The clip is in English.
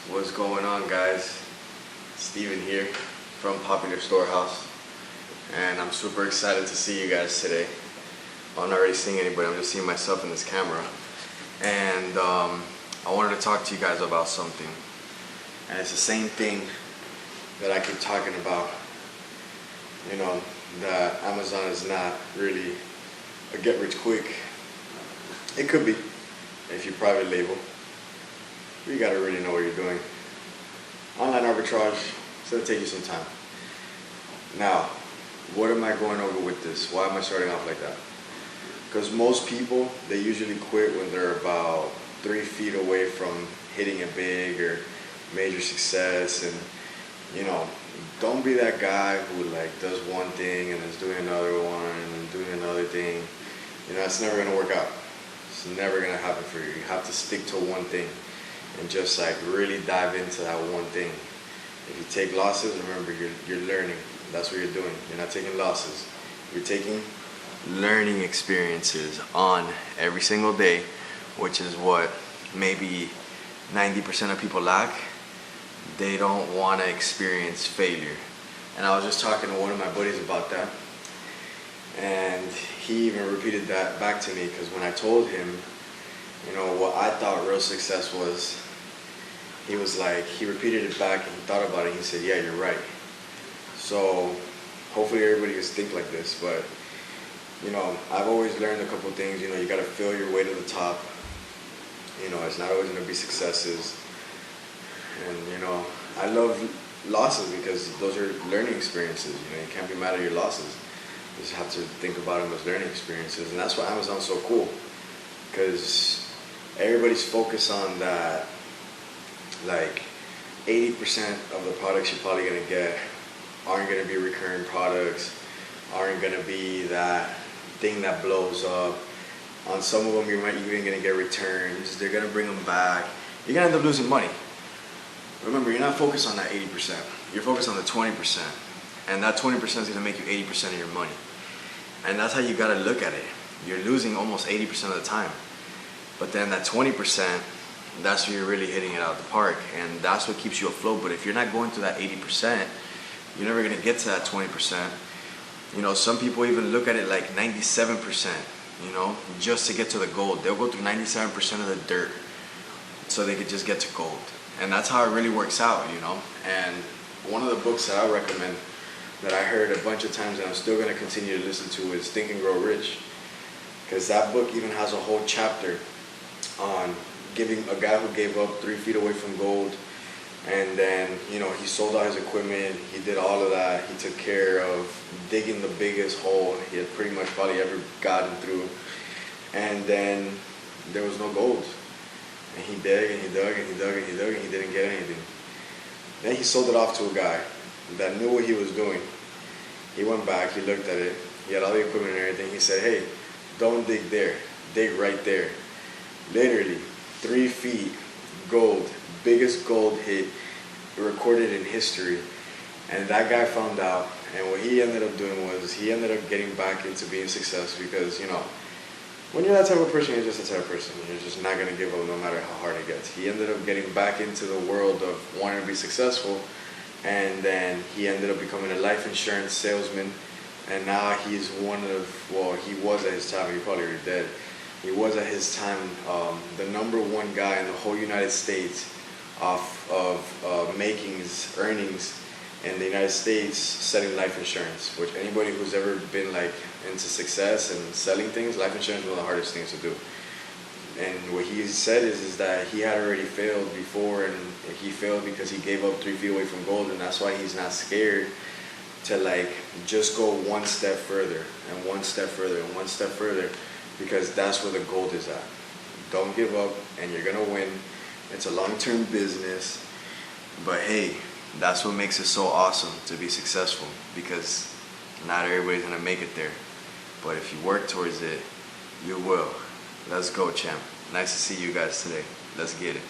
What's going on, guys? Steven here from Popular Storehouse, and I'm super excited to see you guys today. I'm not already seeing anybody, I'm just seeing myself in this camera. And I wanted to talk to you guys about something. And it's the same thing that I keep talking about. You know, that Amazon is not really a get rich quick. It could be if you private label. You gotta really know what you're doing. Online arbitrage, it's gonna take you some time. Now, what am I going over with this? Why am I starting off like that? Because most people, they usually quit when they're about 3 feet away from hitting it big or major success. And you know, don't be that guy who like does one thing and is doing another one and doing another thing. You know, it's never gonna work out. It's never gonna happen for you. You have to stick to one thing and just like really dive into that one thing. If you take losses, remember you're learning. That's what you're doing. You're not taking losses. You're taking learning experiences on every single day, which is what maybe 90% of people lack. They don't want to experience failure. And I was just talking to one of my buddies about that, and he even repeated that back to me, because when I told him, you know, what I thought real success was, he was like, he repeated it back and he thought about it. He said, yeah, you're right. So hopefully everybody can think like this. But you know, I've always learned a couple things. You know, you got to feel your way to the top. You know, it's not always going to be successes. And you know, I love losses because those are learning experiences. You know, you can't be mad at your losses. You just have to think about them as learning experiences. And that's why Amazon's so cool, because everybody's focused on that, like 80% of the products you're probably going to get aren't going to be recurring products, aren't going to be that thing that blows up. On some of them, you're not even going to get returns. They're going to bring them back. You're going to end up losing money. Remember, you're not focused on that 80%. You're focused on the 20%. And that 20% is going to make you 80% of your money. And that's how you got to look at it. You're losing almost 80% of the time. But then that 20%, that's where you're really hitting it out of the park. And that's what keeps you afloat. But if you're not going to that 80%, you're never going to get to that 20%. You know, some people even look at it like 97%, you know, just to get to the gold. They'll go through 97% of the dirt so they could just get to gold. And that's how it really works out, you know. And one of the books that I recommend that I heard a bunch of times and I'm still going to continue to listen to is Think and Grow Rich. Because that book even has a whole chapter on giving a guy who gave up 3 feet away from gold. And then, you know, he sold all his equipment, he did all of that, he took care of digging the biggest hole he had pretty much probably ever gotten through. And then there was no gold. And he dug and he dug and he dug and he dug and he didn't get anything. Then he sold it off to a guy that knew what he was doing. He went back, he looked at it, he had all the equipment and everything. He said, hey, don't dig there, dig right there. Literally, 3 feet, gold, biggest gold hit recorded in history. And that guy found out, and what he ended up doing was he ended up getting back into being successful, because you know, when you're that type of person, you're just a type of person. You're just not going to give up no matter how hard it gets. He ended up getting back into the world of wanting to be successful, and then he ended up becoming a life insurance salesman. And now he's one of, well, he was at his time, he's probably already dead. He was at his time the #1 guy in the whole United States of makings, earnings in the United States selling life insurance. Which anybody who's ever been like into success and selling things, life insurance is one of the hardest things to do. And what he said is that he had already failed before, and he failed because he gave up 3 feet away from gold, and that's why he's not scared to like just go one step further and one step further and one step further, because that's where the gold is at. Don't give up and you're gonna win. It's a long-term business, but hey, that's what makes it so awesome to be successful, because not everybody's gonna make it there. But if you work towards it, you will. Let's go, champ. Nice to see you guys today. Let's get it.